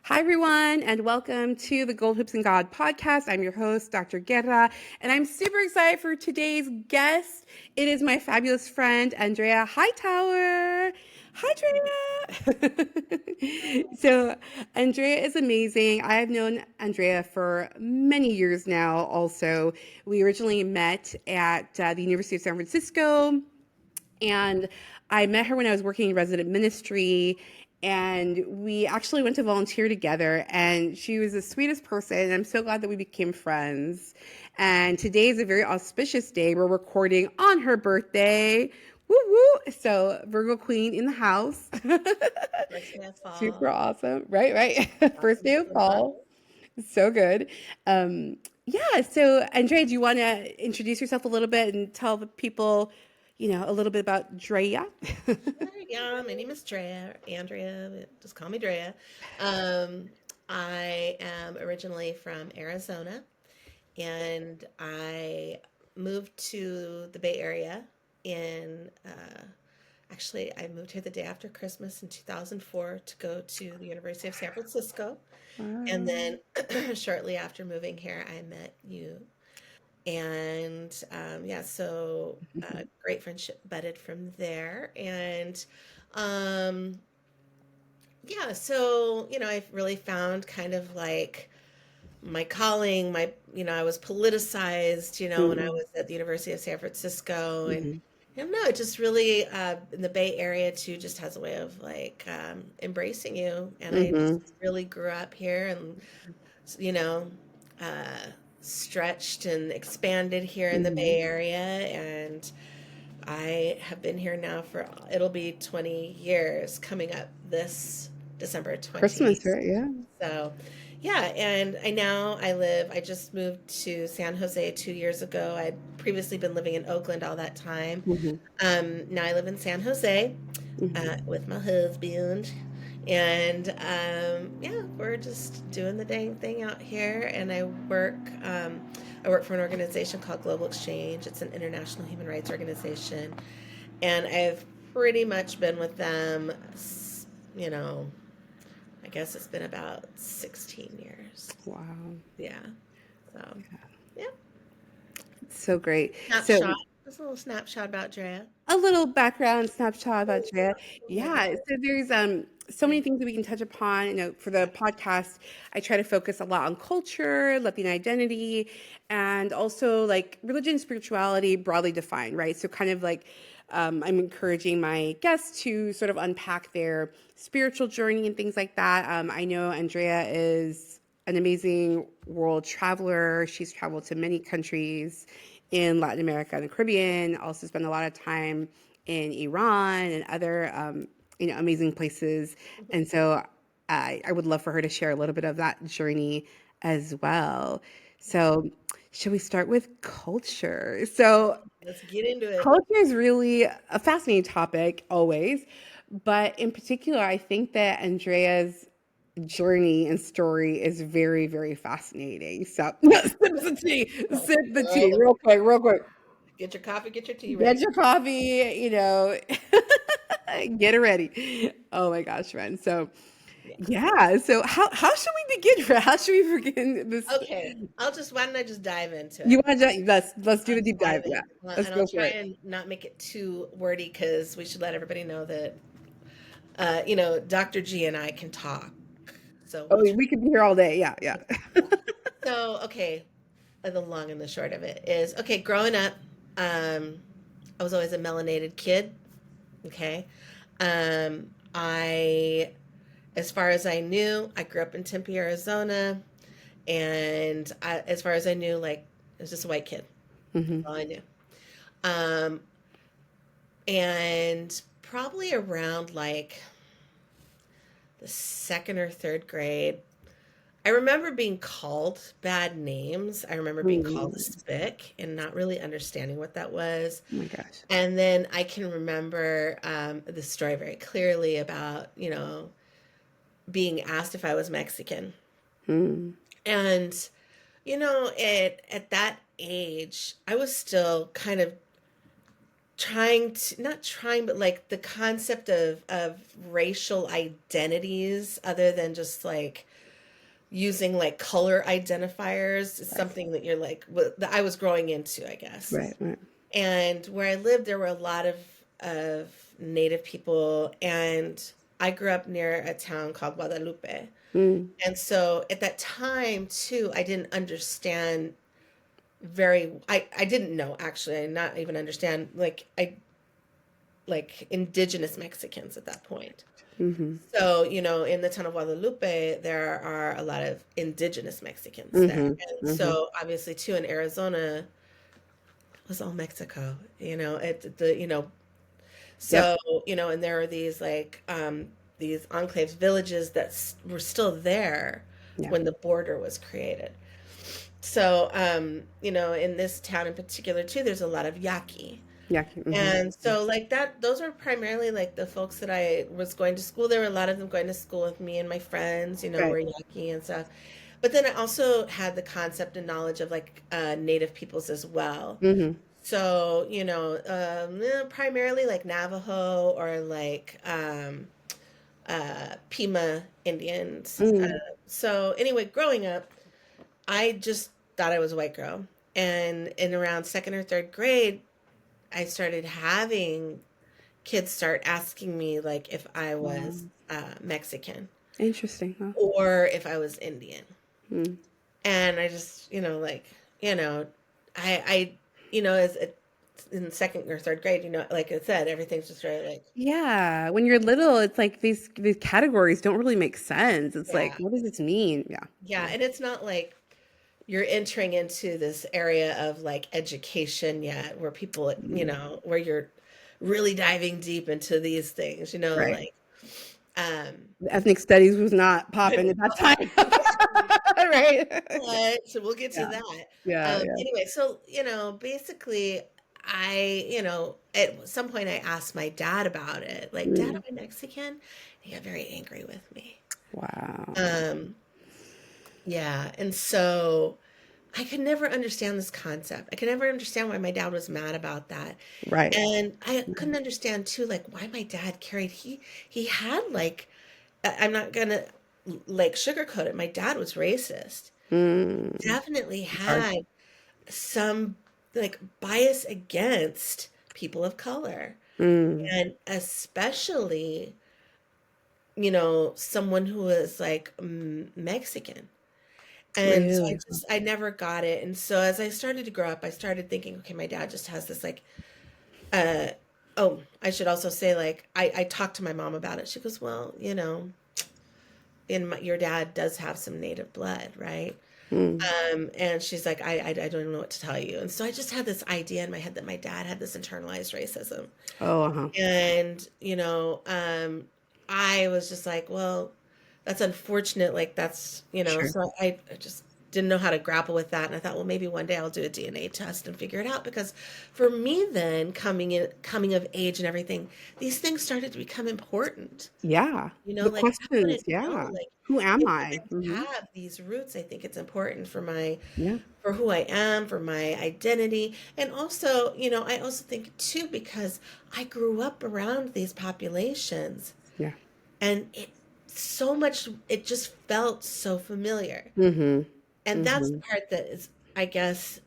Hi, everyone, and welcome to the Gold Hoops and God podcast. I'm your host, Dr. Guerra, and I'm super excited for today's guest. It is my fabulous friend, Drea Hightower. Hi, Drea. So, Andrea is amazing. I have known Andrea for many years now, also. We originally met at the University of San Francisco. And I met her when I was working in resident ministry, and we actually went to volunteer together. And she was the sweetest person. And I'm so glad that we became friends. And today is a very auspicious day. We're recording on her birthday. Woo woo! So Virgo Queen in the house. First day of Super fall. awesome. Right. First day of fall. So good. Yeah. So, Andrea, do you want to introduce yourself a little bit and tell the people, a little bit about Drea? Sure, yeah, my name is Drea, Andrea, but just call me Drea. Um, I am originally from Arizona and I moved to the Bay Area actually, I moved here the day after Christmas in 2004 to go to the University of San Francisco. And Wow. then shortly after moving here, I met you. And yeah, so great friendship budded from there. And um, yeah, so, I've really found kind of like my calling, I was politicized, when I Mm, was at the University of San Francisco. And mhm, I don't know, it just really, in the Bay Area too, just has a way of like embracing you. And I just mhm, really grew up here and you know, uh, stretched and expanded here in the mhm. Bay Area. And I have been here now for, it'll be 20 years coming up this December 20. Christmas, right? Yeah. So, yeah, and I just moved to San Jose 2 years ago. I'd previously been living in Oakland all that time. Mhm, Now I live in San Jose mhm. with my husband. And yeah, we're just doing the dang thing out here. And I work for an organization called Global Exchange. It's an international human rights organization. And I've pretty much been with them, you know, I guess it's been about 16 years. Wow. Yeah. So, yeah. So great. So, Snapshot. Just a little snapshot about Drea. a little background snapshot about Drea. Yeah, so there's so many things that we can touch upon. For the podcast, I try to focus a lot on culture, Latino identity, and also like religion and spirituality broadly defined, right? So kind of like I'm encouraging my guests to sort of unpack their spiritual journey and things like that. I know Andrea is an amazing world traveler. She's traveled to many countries in Latin America and the Caribbean, also spent a lot of time in Iran and other amazing places. And so I would love for her to share a little bit of that journey as well. So, should we start with culture? So, Let's get into it. culture is really a fascinating topic always, but in particular, I think that Andrea's journey and story is very, very fascinating. So, sip the tea, sip the tea, Girl, real quick, real quick. get your coffee, get your tea Get ready. your coffee, get it ready. Oh my gosh, friend. So, Yeah. yeah. So, how should we begin? How should we begin this? Okay. Why don't I just dive into You it? want to let's do I'll the just deep dive. dive Yeah, in. let's And I'll go for try it. and not make it too wordy because we should let everybody know that, Dr. G and I can talk. So Oh, we'll try. we could be here all day. Yeah, yeah. So, okay. The long and the short of it is, okay, growing up, um, I was always a melanated kid. Okay. I, as far as I knew, I grew up in Tempe, Arizona. As far as I knew, like, it was just a white kid. That's Hmm. all I knew. Um, and probably around like the second or third grade, I remember being called bad names. I remember being called a Hmm. spick and not really understanding what that was. Oh my gosh. And then I can remember the story very clearly about, being asked if I was Mexican. Mm. And, at that age, I was still kind of trying to not trying but like the concept of racial identities other than just like using like color identifiers is Right. something that you're like that I was growing into, I guess. Right. Right. And where I lived, there were a lot of Native people, and I grew up near a town called Guadalupe. Mm. And so at that time too, I didn't understand I didn't know actually, not even understand like indigenous Mexicans at that point. Mm-hmm. So, in the town of Guadalupe, there are a lot of indigenous Mexicans there. Mm-hmm. And Mm-hmm. so obviously too in Arizona it was all Mexico, it the Yep. so, and there are these enclaves villages that were still there Yeah. when the border was created. So, in this town in particular too, there's a lot of Yaqui. Yeah. Mm-hmm. And so like that, those are primarily like the folks that I was going to school. There were a lot of them going to school with me and my friends, Right. were Yaqui and stuff. But then I also had the concept and knowledge of like Native peoples as well. Mm-hmm. So, primarily like Navajo or like Pima Indians. Mm. So anyway, growing up, I just thought I was a white girl. And in around second or third grade, I started having kids start asking me like if I was Wow. Mexican Interesting. Huh? or if I was Indian. Mm. And I just, you know, I as in second or third grade, like I said, everything's just very like, Yeah. When you're little, it's like these categories don't really make sense. It's like, yeah, what does this mean? Yeah. yeah. Yeah. And it's not like you're entering into this area of like education yet where people, Mm. where you're really diving deep into these things, Right. like, um, Ethnic studies was not it popping was at that not happening. time. Right. But so we'll get to Yeah. that. Yeah. Yeah. Anyway, so basically, at some point I asked my dad about it. Like, Dad, Mm. am I Mexican? He got very angry with me. Wow. Um, yeah, and so I could never understand this concept. I could never understand why my dad was mad about that. Right. And I couldn't understand too, like why my dad carried he had like I'm not gonna like sugarcoat it. My dad was racist. Mm. Definitely It's hard. had some like bias against people of color Mm. and especially someone who is like Mexican. And so Really? I never got it. And so as I started to grow up, I started thinking, okay, my dad just has this like uh oh, I should also say like I talked to my mom about it. She goes, well, your dad does have some native blood, right? Mm. And she's like, I don't know what to tell you. And so I just had this idea in my head that my dad had this internalized racism. Oh, uh-huh. And, I was just like, well, that's unfortunate. Like that's, Sure. so I just didn't know how to grapple with that. And I thought, well, maybe one day I'll do a DNA test and figure it out. Because for me then coming of age and everything, these things started to become important. Yeah. The Like I want questions. to know, Yeah. like Who am if I? I Hmm. have these roots, I think it's important Yeah. for who I am, for my identity. And also, I also think too, because I grew up around these populations Yeah. and it just felt so familiar. Mm-hmm. And that's the Mm-hmm. part that is, I guess,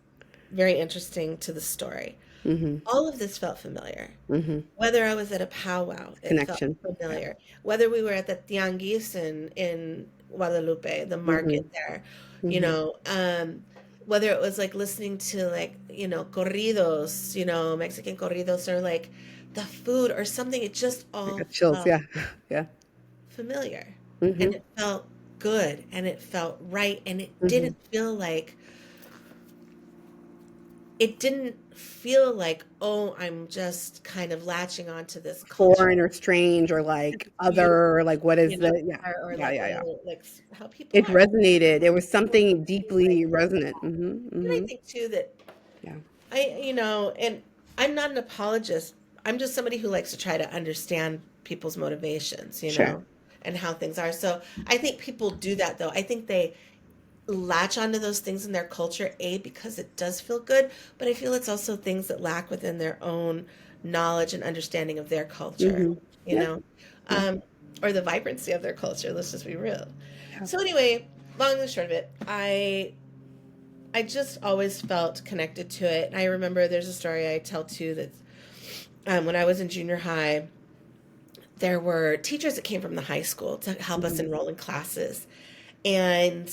very interesting to the story. Mm-hmm. All of this felt familiar. Mm-hmm. Whether I was at a powwow, it felt Connection. Yeah. familiar. Whether we were at the tianguis in Guadalupe, the Mm-hmm. market there, you Mm-hmm. know, um, whether it was like listening to like, corridos, Mexican corridos or like the food or something, it just I all got chills. felt Yeah. Yeah. familiar and Mm-hmm. it felt good and it felt right and Mm-hmm. it didn't feel like, oh, I'm just kind of latching onto this culture. Foreign or strange or like Beautiful, other, or like what is you know, the, yeah. or Yeah. like, Yeah. Yeah. oh, like how people It are. resonated. It was People something really like, deeply resonant. Mm-hmm. and I Mm-hmm. think too that Yeah. and I'm not an apologist. I'm just somebody who likes to try to understand people's motivations, Sure. and how things are. So I think people do that though. I think they latch onto those things in their culture, A, because it does feel good, but I feel it's also things that lack within their own knowledge and understanding of their culture, Hmm. you Yeah. know, Yeah. um, or the vibrancy of their culture. Let's just be real. Yeah. So anyway, long and short of it, I just always felt connected to it. And I remember there's a story I tell too that when I was in junior high, there were teachers that came from the high school to help us Hmm. enroll in classes. And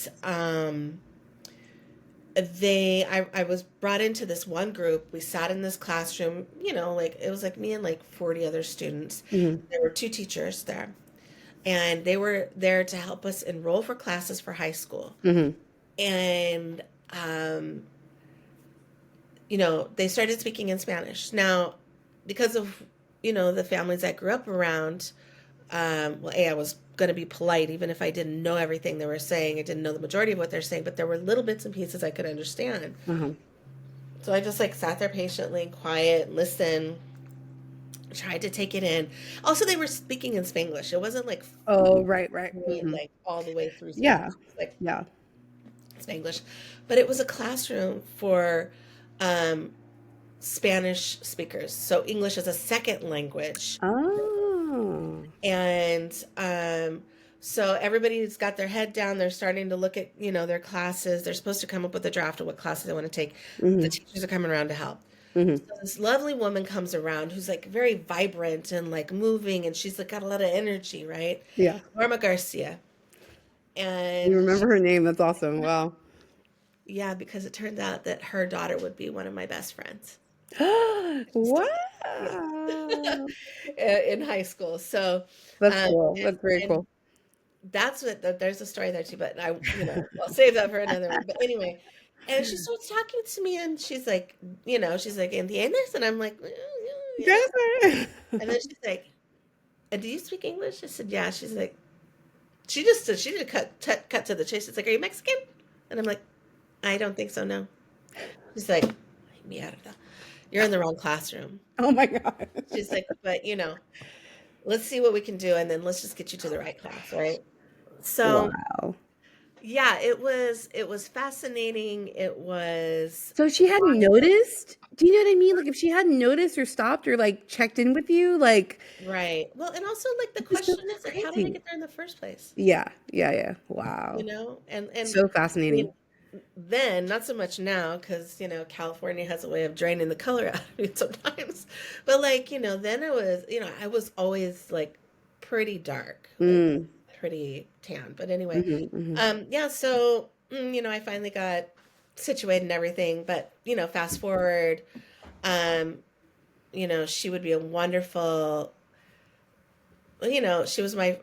I was brought into this one group. We sat in this classroom, like it was like me and like 40 other students. Hmm. There were two teachers there, and they were there to help us enroll for classes for high school. Hmm. And, um, they started speaking in Spanish. Now, because of, the families I grew up around, well, I was going to be polite, even if I didn't know everything they were saying. I didn't know the majority of what they're saying, but there were little bits and pieces I could understand. Uh-huh. So I just like sat there patiently and quiet, listened, tried to take it in. Also, they were speaking in Spanglish. It wasn't like Oh, right, right. fluent, Hmm. like all the way through Spanish. Yeah. It was like Yeah. Spanglish, but it was a classroom for um, Spanish speakers. So English is a second language. Oh. And so everybody's got their head down. They're starting to look at, their classes. They're supposed to come up with a draft of what classes they want to take. The Hmm. teachers are coming around to help. Hmm. So this lovely woman comes around who's like very vibrant and like moving, and she's like got a lot of energy, right? Yeah. Norma Garcia. You And remember her name? That's awesome. Wow. yeah, because it turned out that her daughter would be one of my best friends. She still is. Yeah. Wow. In high school. So, That's um, cool. That's very and cool. that's there's a story there too, but I'll save that for another one. But anyway, and she starts talking to me, and she's like, she's like, "Entiendes?" And I'm like, "Yeah." Yes. And then she's like, "Do you speak English?" I said, "Yeah." She's like, she did cut to the chase. It's like, "Are you Mexican?" And I'm like, "I don't think so, no." She's like, "Mierda, you're in the wrong classroom." Oh my God. She's like, "But let's see what we can do, and then let's just get you to the right class, right?" So Wow. yeah, it was fascinating. It was So she hadn't wild. noticed? Do you know what I mean? Like if she hadn't noticed or stopped or like checked in with you, like Right. Well, and also like the it's just so question is like, how did I crazy. get there in the first place? Yeah. Yeah. Yeah. Wow. And So I fascinating. mean, then not so much now because California has a way of draining the color out of you sometimes. But like then I was always like pretty dark, like Mm. pretty tan. But anyway, Hmm. Hmm. yeah. So I finally got situated and everything. But fast forward, um, she would be a wonderful. She was my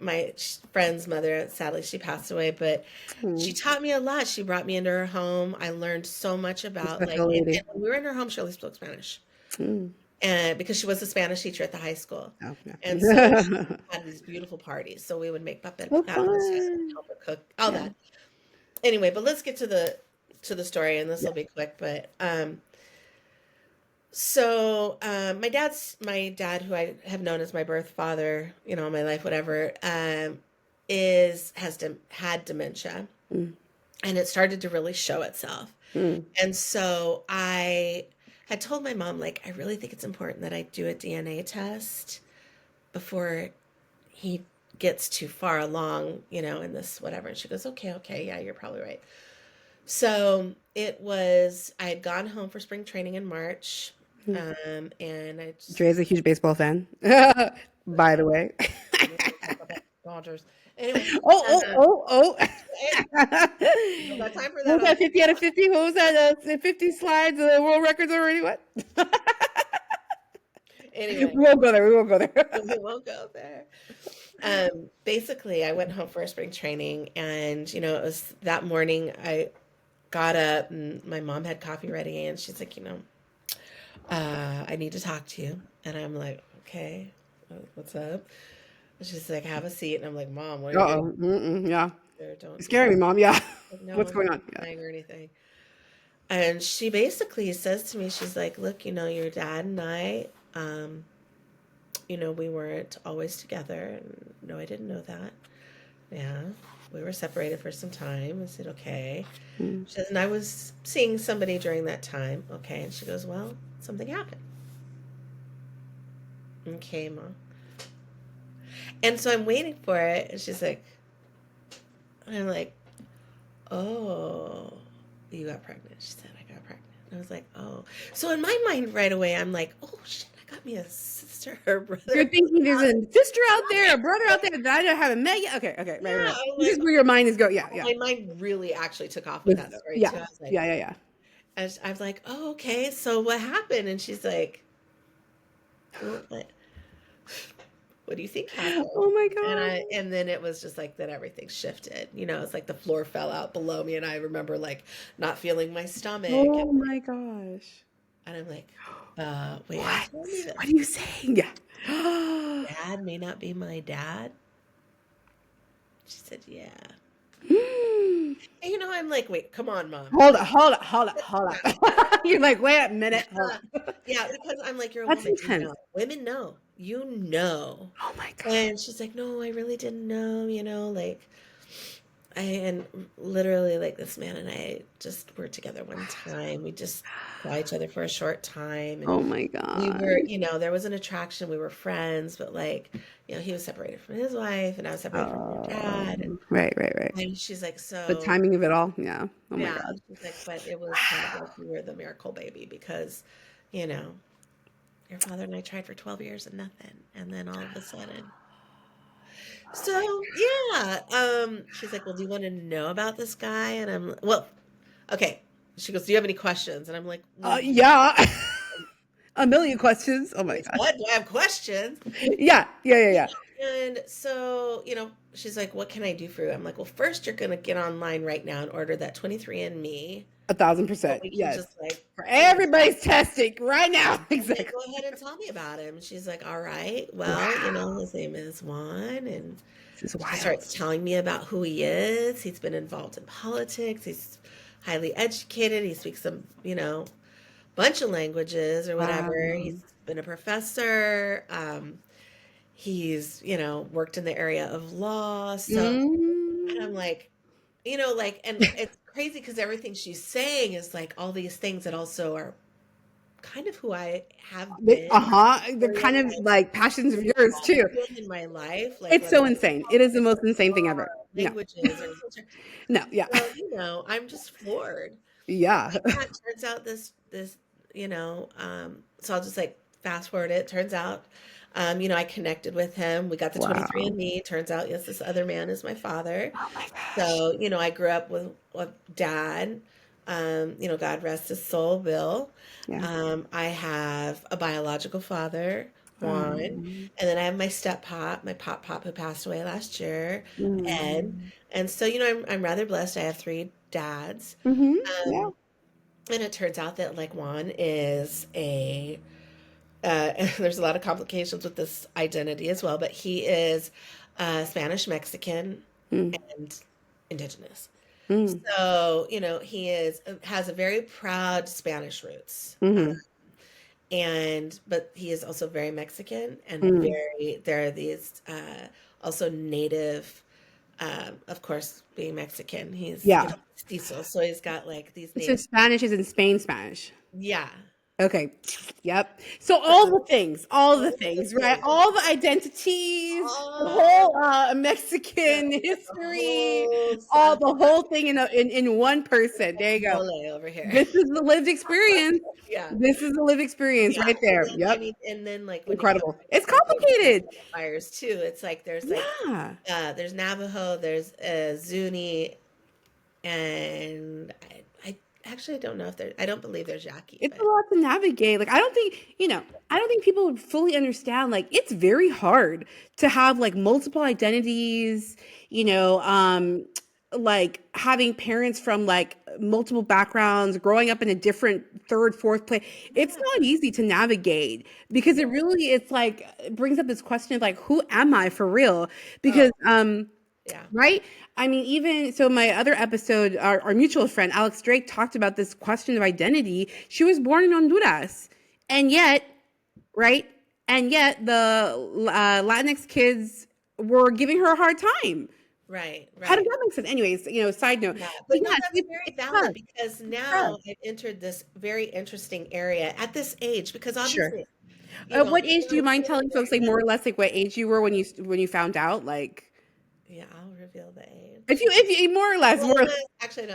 friend's mother. Sadly, she passed away, but she Mm. taught me a lot. She brought me into her home. I learned so much A about like, special and lady. when we were in her home, she only spoke Spanish, Mm. and because she was a Spanish teacher at the high school, Oh, and so she yeah. had these beautiful parties. So we would make Oh, fabulous dishes, fun. help her cook, all Yeah. that. Anyway, but let's get to the story, and this Yeah. will be quick. But so my dad, who I have known as my birth father, all my life, whatever, had dementia, Mm. and it started to really show itself. Mm. And so I had told my mom, like, I really think it's important that I do a DNA test before he gets too far along, in this whatever. And she goes, okay, okay, yeah, you're probably right. So I had gone home for spring training in March. Mm. And I just, Dre's a huge baseball fan, by the way. we don't talk about Dodgers. Anyway, Oh, oh, oh, hey, we don't oh. got time for What that was on that, this 50 out of 50? What was that? 50 slides, world records already? What? We anyway, won't go there. We won't go there. we won't go there. Basically, I went home for a spring training, and it was that morning. I got up, and my mom had coffee ready, and she's like, I need to talk to you, and I'm like, okay, what's up? And she's like, have a seat, and I'm like, Mom, what are you doing Uh-oh. Mm-mm, yeah. there? Don't You're do scaring me, that. Mom. Yeah. Like, no, What's I'm not going on? Yeah. lying or anything. And she basically says to me, she's like, look, your dad and I, we weren't always together. And no, I didn't know that. Yeah, we were separated for some time. I said, okay. Mm. She says, and I was seeing somebody during that time. Okay. And she goes, well, something happened. Okay, mom. And so I'm waiting for it, and she's like, and I'm like, oh, you got pregnant. She said, I got pregnant. I was like, oh. So in my mind right away, I'm like, oh shit, I got me a sister or You're brother. thinking there's a sister out there, a brother out there that I haven't met yet. Okay, okay, Yeah, right, right. I'm This like, is where your mind is going. Yeah, yeah. my mind really actually took off with With that story yeah, too. I was like, yeah, yeah, yeah. I was like, oh, okay. So what happened? And she's like, what? What do you think happened? Oh my And then it was just like that everything shifted. You know, it's like the floor fell out below me and I remember like not feeling my stomach oh my gosh. and I'm like, wait, you What? told me that What are you saying? Yeah. dad may not be my dad? She said, yeah. And, you know, I'm like, wait, come on, mom. Hold Like, up, hold up, hold up, hold up. You're like, wait a minute. Hold yeah, up. yeah, because I'm like, you're a That's woman, you intense. know. Women know. You know. Oh my god. And she's like, no, I really didn't know, you know, like and literally like this man and I just were together one time. We just saw each other for a short time and Oh my we god. were, you know, there was an attraction. We were friends, but like, you know, he was separated from his wife and I was separated from her dad. Right, right, right. And she's like, The so timing of it all. Yeah. Oh my yeah, god. she's like, but it was kind of like Wow. you were the miracle baby because, you know, your father and I tried for 12 years and nothing. And then all of a sudden, so yeah, she's like, well, do you want to know about this guy? And I'm well, okay. She goes, do you have any questions? And I'm like, well, Yeah. A million questions. Oh my gosh. what? Do I have questions? Yeah, yeah, yeah, Yeah. yeah. And so, you know, she's like, what can I do for you? I'm like, well, first you're gonna get online right now and order that 23andMe. So 1,000%. we can Yes. just like, For you know, everybody's testing right now. and then Exactly. go ahead and tell me about him. And she's like, all right, well, you know, Wow. his name is Juan. And This is she wild. starts telling me about who he is. He's been involved in politics. He's highly educated. He speaks some, you know, bunch of languages or whatever. Wow. He's been a professor. He's, you know, worked in the area of law. So, and I'm Mm. like, you know, like, and it's crazy because everything she's saying is like all these things that also are kind of who I have been, Uh-huh. The areas kind of I've like passions of been yours too. involved in my life, like It's whether so it's insane. It is the politics most insane thing ever. or No. languages or culture. No, yeah. So, you know, I'm just floored. Yeah. Yeah, it turns out this, you know, so I'll just like fast forward it. Turns out, you know, I connected with him. We got the Wow. 23andMe. Turns out, yes, this other man is my father. Oh my gosh. So, you know, I grew up with a dad. You know, God rest his soul, Bill. Yeah. I have a biological father, Juan, Um, and then I have my step pop, my pop who passed away last year, Ed. mm. And so, you know, I'm rather blessed. I have three dads. Mhm. Yeah. Um, and it turns out that like Juan is a there's a lot of complications with this identity as well, but he is Spanish Mexican Mm. and indigenous. Mm. So, you know, he is has a very proud Spanish roots. Mhm. And but he is also very Mexican and Mm. very there are these also native of course being Mexican, he's, you Yeah. know, mestizo, so he's got like these So native Spanish is in Spain Spanish. yeah. Okay. Yep. So So all the all the things, right? things, All the identities, the all whole Mexican the history, whole all stuff, the whole thing in one person. There you go. mole over here. This is the lived experience. Yeah. This is the lived experience Yeah, right and there. then I Yep. mean, and then like when you come Incredible. It's like the complicated. fires too, it's like Yeah. there's Navajo, there's Zuni, and I actually don't know if there. I don't believe there's Yaqui, It's a but lot to navigate. Like, I don't think people fully understand. Like, it's very hard to have like multiple identities, you know, like having parents from like multiple backgrounds, growing up in a different third, fourth place. It's yeah, not easy to navigate because it really, it's like, it brings up this question of like, who am I for real? Because, oh yeah, right? I mean, even so, my other episode, our mutual friend Alex Drake talked about this question of identity. She was born in Honduras, and yet, right? And yet, the Latinx kids were giving her a hard time. right, How does right. that make sense? Anyways, side note. Yeah, But but no, yeah, that's very it's tough. valid because It's tough. now I've entered this very interesting area at this age because Sure. obviously You know, What age do you mind telling folks, like, more or less, like, what age you were when you found out? Like, yeah, I'll reveal the if age. you more or less, Well, more or no, actually,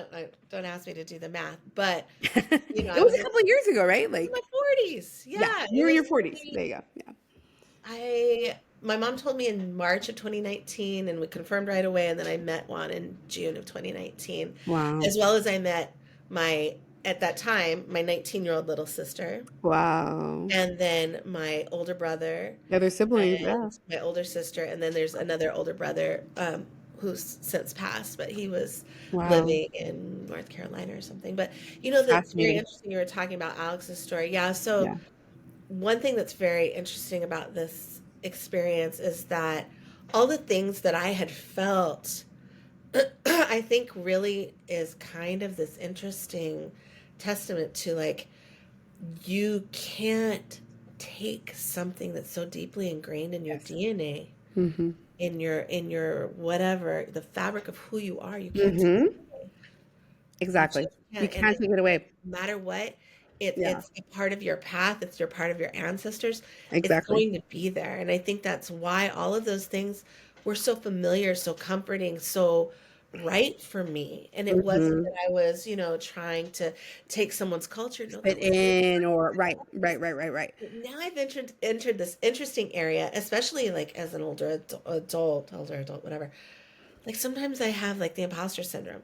don't ask me to do the math, but less. I It was was a couple of years ago, right? in my Like, 40s. yeah, Yeah, you it were in your was 40s. There you go. Yeah. my mom told me in March of 2019, and we confirmed right away, and then I met Juan in June of 2019, Wow. as well as I met my, at that time, my 19-year-old little sister, Wow. and then my older brother, The other siblings, yeah. and my older sister, and then there's another older brother who's since passed, but he was Wow. living in North Carolina or something. But that's very Fascinating. interesting. You were talking about Alex's story. Yeah, so Yeah. one thing that's very interesting about this experience is that all the things that I had felt, I think really is kind of this interesting testament to like you can't take something that's so deeply ingrained in your Yes. DNA, Mm-hmm. in your whatever, the fabric of who you are. You can't take Mm-hmm. it away. You Exactly. just You can't. And can't take it away. no matter what, Yeah. it's a part of your path, it's your part of your ancestors. It's Exactly. going to be there. And I think that's why all of those things were so familiar, so comforting, so right for me. And it wasn't Mm-hmm. that I was, trying to take someone's culture. No, that Fit was never in my or right, purpose. right, right, right, right. But now I've entered this interesting area, especially like as an older adult, whatever. Like sometimes I have like the imposter syndrome.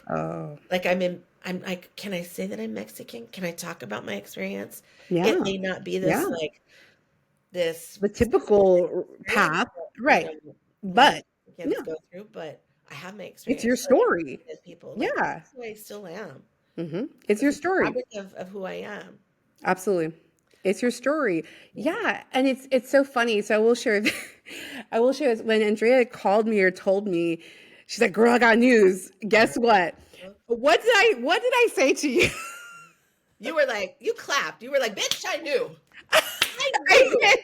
Oh, Like I'm like, can I say that I'm Mexican? Can I talk about my experience? It yeah. may not be Yeah. this like this The typical experience path. that, Right. a lot of But Mexicans yeah, go through, but I have my it's your experience. So story. I people like Yeah. that's who I still am. It's your This is the story. fabric of who I am. Absolutely. It's your story. Yeah. Yeah, and it's so funny. So I will share I will share this. When Andrea called me or told me, she's like, "Girl, I got news. Guess what? What did I say to you?" You were like, you clapped. You were like, bitch, I knew. I I knew. did.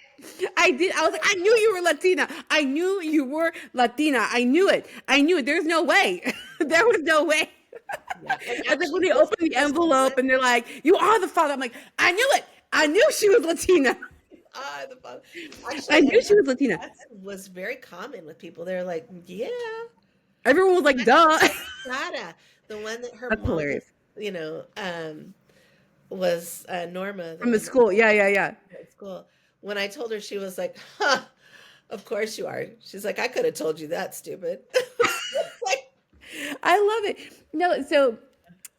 I did. I was like, I knew you were Latina. I knew you were Latina. I knew it. I knew it. There's no way. There was no way. Yeah. And It's like when actually, they open the this woman, envelope and they're like, "You are the father." I'm like, I knew it. I knew she was Latina. the father, I actually, knew she was Latina. that was very common with people. They're like, yeah. Everyone was like, "Duh." Sara, the one that her That's mom was, hilarious. you know, um, was Norma, the From the one school. Yeah, yeah, yeah. at school. When I told her, she was like, "Huh, of course you are." She's like, "I could have told you that, stupid." Like, I love it. No, so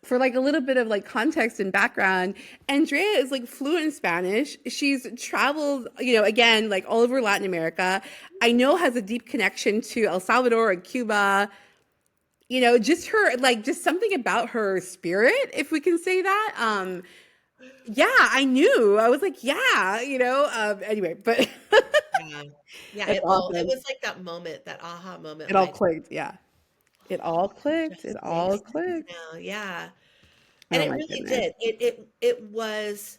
for like a little bit of like context and background, Andrea is like fluent in Spanish. She's traveled, again, like all over Latin America. I know has a deep connection to El Salvador and Cuba. Just her, like, just something about her spirit, if we can say that. Yeah, I knew. I was like, yeah, anyway, but yeah, yeah. that's It awesome. was like that moment, that aha moment, It all like, clicked. Yeah. It oh, all clicked. just It all makes sense clicked. now. Yeah, and Oh it my really goodness. did. It was.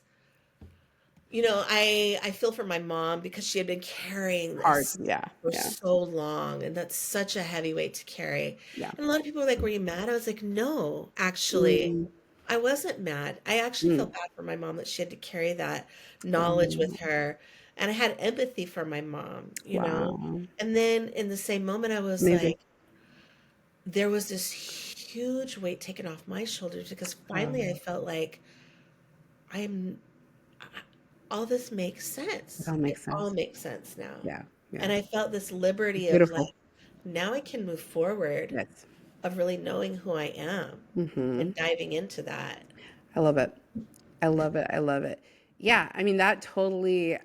I feel for my mom because she had been carrying Hard. this Yeah. for Yeah. so long, and that's such a heavy weight to carry. Yeah. And a lot of people were like, "Were you mad?" I was like, "No, actually, Mm, I wasn't mad. I actually mm, felt bad for my mom that she had to carry that knowledge with mm. her, and I had empathy for my mom, Wow. And then in the same moment, I was Amazing. like, there was this huge weight taken off my shoulders because finally I Um, felt like I'm all this makes it sense. all It makes all sense. makes sense now. Yeah. Yeah. And I felt this liberty of Beautiful. like, now I can move forward Yes. of really knowing who I am Hmm. and diving into that. I love it. I love it. I love it. Yeah. I mean, that totally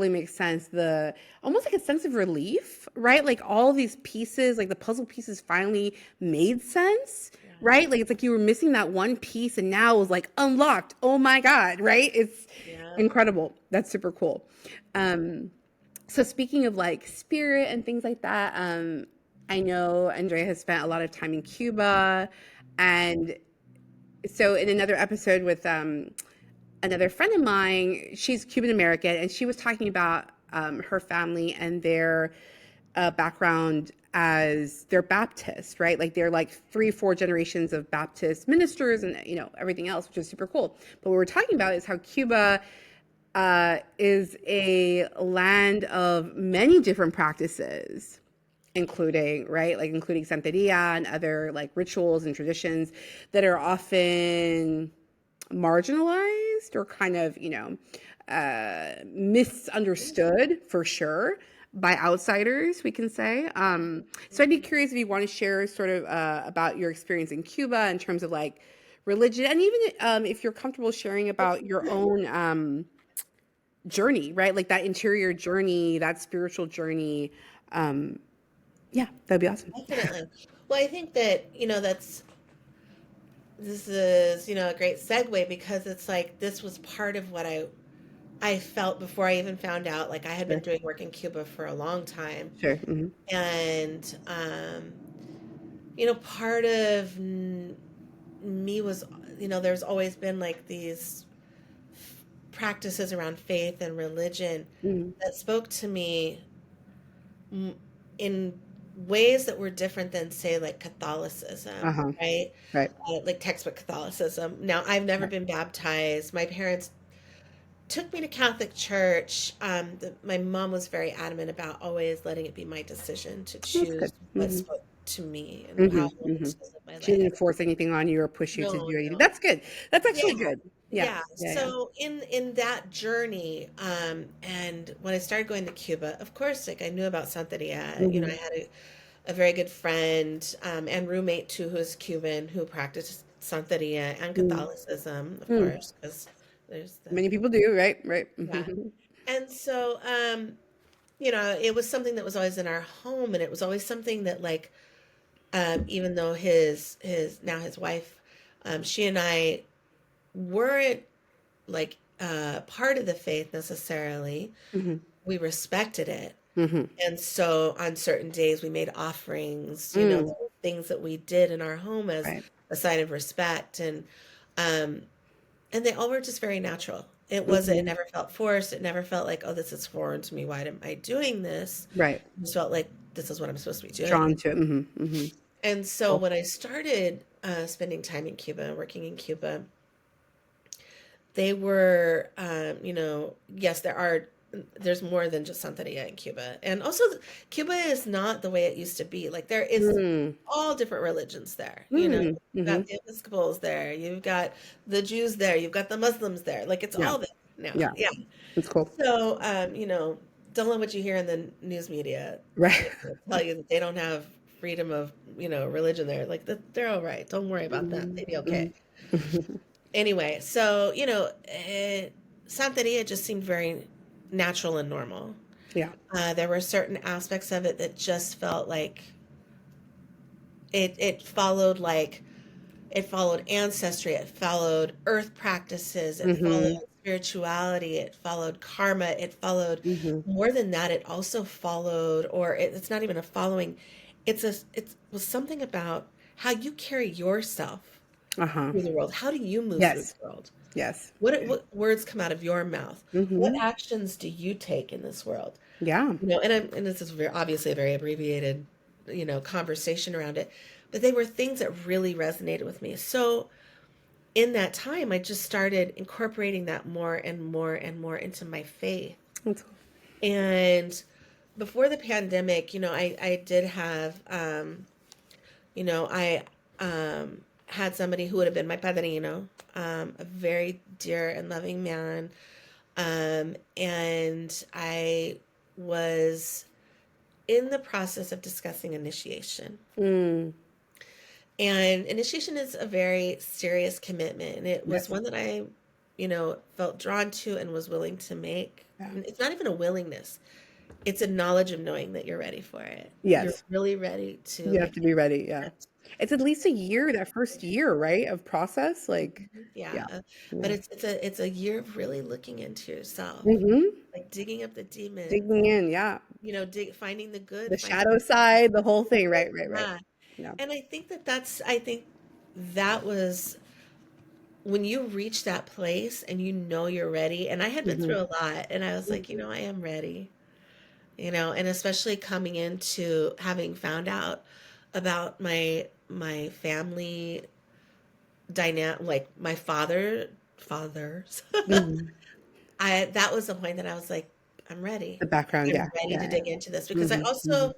makes sense. The almost like a sense of relief, right? Like all these pieces, like the puzzle pieces finally made sense, Yeah. right? Like it's like you were missing that one piece and now it was like unlocked. Oh my God, right? It's Yeah. incredible. That's super cool. Um, so speaking of like spirit and things like that, I know Andrea has spent a lot of time in Cuba, and so in another episode with another friend of mine, she's Cuban American, and she was talking about her family and their background as they're Baptist, right? Like they're like 3, 4 generations of Baptist ministers and everything else, which is super cool. But what we're talking about is how Cuba is a land of many different practices, including, right, like including Santeria and other like rituals and traditions that are often marginalized or kind of, misunderstood for sure by outsiders, we can say. So I'd be curious if you want to share sort of about your experience in Cuba in terms of like religion, and even if you're comfortable sharing about your own journey, right? Like that interior journey, that spiritual journey. Um, yeah, that'd be awesome. Definitely. Well, I think that, this is, a great segue because it's like this was part of what I felt before I even found out. Like I had been Sure, doing work in Cuba for a long time. sure. Hmm. And part of me was, there's always been like these practices around faith and religion Hmm. that spoke to me in ways that were different than, say, like Catholicism, Uh-huh. right? Right. Like textbook Catholicism. Now, I've never Right. been baptized. My parents took me to Catholic church. My mom was very adamant about always letting it be my decision to That's choose good. what Hmm. spoke to me and how Hmm. I wanted Hmm. to live my She life. didn't force anything on you or push you to No, do anything. no. That's good. That's Yeah, actually good. Yeah. yeah. Yeah. Yeah. So in that journey, and when I started going to Cuba, of course, like I knew about Santeria. Hmm. I had a very good friend and roommate too, who's Cuban, who practiced Santeria and Mm. Catholicism, of Mm. course, because there's the Many people do, right? Right. yeah. Hmm. And so, it was something that was always in our home, and it was always something that, like, even though his wife, she and I weren't like part of the faith necessarily. Hmm. We respected it. Hmm. And so on certain days we made offerings, Mm. there were things that we did in our home as Right. a sign of respect. Um and they all were just very natural. It Hmm. never felt forced. It never felt like, oh, this is foreign to me. Why am I doing this? Right. It just felt like this is what I'm supposed to be doing. Drawn to it. Hmm. Hmm. And so Cool. when I started spending time in Cuba, working in Cuba, they were, yes, there's more than just Santeria in Cuba. And also, Cuba is not the way it used to be. Like, there is Mm. all different religions there. Mm. You've got Hmm. the Episcopals there, you've got the Jews there, you've got the Muslims there. Like, it's Yeah. all there now. Yeah. Yeah. It's cool. So, don't let what you hear in the news media Right. tell you that they don't have freedom of, religion there. Like, they're all right. Don't worry about them. Hmm. They'd be okay. Hmm. Anyway, so Santeria just seemed very natural and normal. Yeah. There were certain aspects of it that just felt like it followed, like it followed ancestry, it followed earth practices, it followed Hmm. spirituality, it followed karma, it followed Hmm. more than that. It also followed, or it's not even a following. It was something about how you carry yourself Uh-huh. through the world. How do you move through Yes. the world? Yes. What words come out of your mouth? What Hmm. actions do you take in this world? Yeah. And this is obviously a very abbreviated, conversation around it, but they were things that really resonated with me. So in that time, I just started incorporating that more and more and more into my faith. That's cool. And before the pandemic, I did have, I had somebody who would have been my padrino, a very dear and loving man. And I was in the process of discussing initiation. Mm. And initiation is a very serious commitment. And it was Yes. one that I, felt drawn to and was willing to make. Yeah. And it's not even a willingness, it's a knowledge of knowing that you're ready for it. You're Yes. really ready to, You have like, to be ready. Yeah. accept. It's at least a year, that first year, right, of process. Like, Yeah. yeah. But Yeah. it's a year of really looking into yourself, Hmm. like digging up the demons, Digging in. Yeah. finding the good, The finding shadow side, the whole thing. the Right. good. Right. Right. Yeah. Yeah. And I think that was when you reach that place and you're ready. And I had been Hmm. through a lot, and I was like, I am ready, and especially coming into having found out about my family dynamic, like my fathers, Hmm. I that was the point that I was like, I'm ready. The background, I'm yeah, ready to yeah, dig into this yeah. because I Hmm. also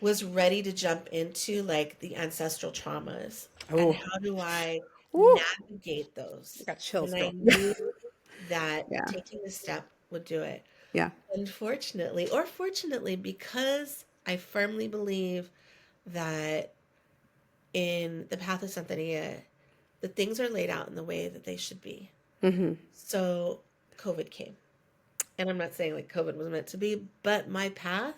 was ready to jump into like the ancestral traumas and Oh, how do I ooh, navigate I those. got chills, And I girl. knew that Yeah, taking the step would do it. yeah. Unfortunately, or fortunately, because I firmly believe that in the path of Santeria, the things are laid out in the way that they should be. Hmm. So COVID came. And I'm not saying like COVID was meant to be, but my path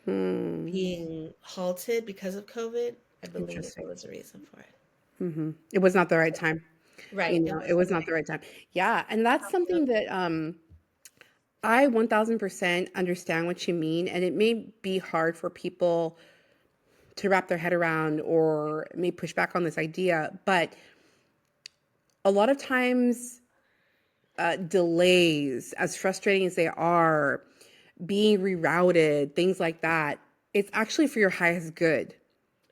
Hmm. being halted because of COVID, I believe Interesting. there was a reason for it. Hmm. It was not the right time. Right. It It wasn't was the not the right right time. Yeah, and that's time. something that I 1000% understand what you mean, and it may be hard for people to wrap their head around or may push back on this idea, but a lot of times delays, as frustrating as they are, being rerouted, things like that, it's actually for your highest good.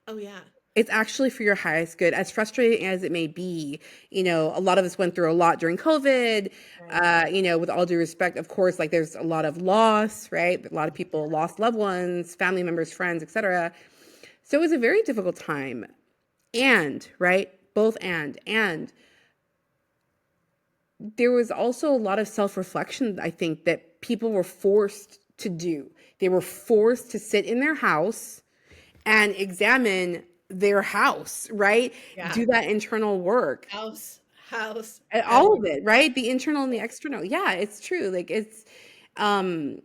Oh yeah. It's actually for your highest good, as frustrating as it may be. A lot of us went through a lot during COVID. Right. With all due respect, of course, like there's a lot of loss, right? A lot of Yeah. people lost loved ones, family members, friends, etc. So it was a very difficult time. And, right? Both and there was also a lot of self-reflection, I think, that people were forced to do. They were forced to sit in their house and examine their house, right? Yeah. Do that internal work. House, house, All of everything. it, right? The internal and the external. Yeah, it's true. Like um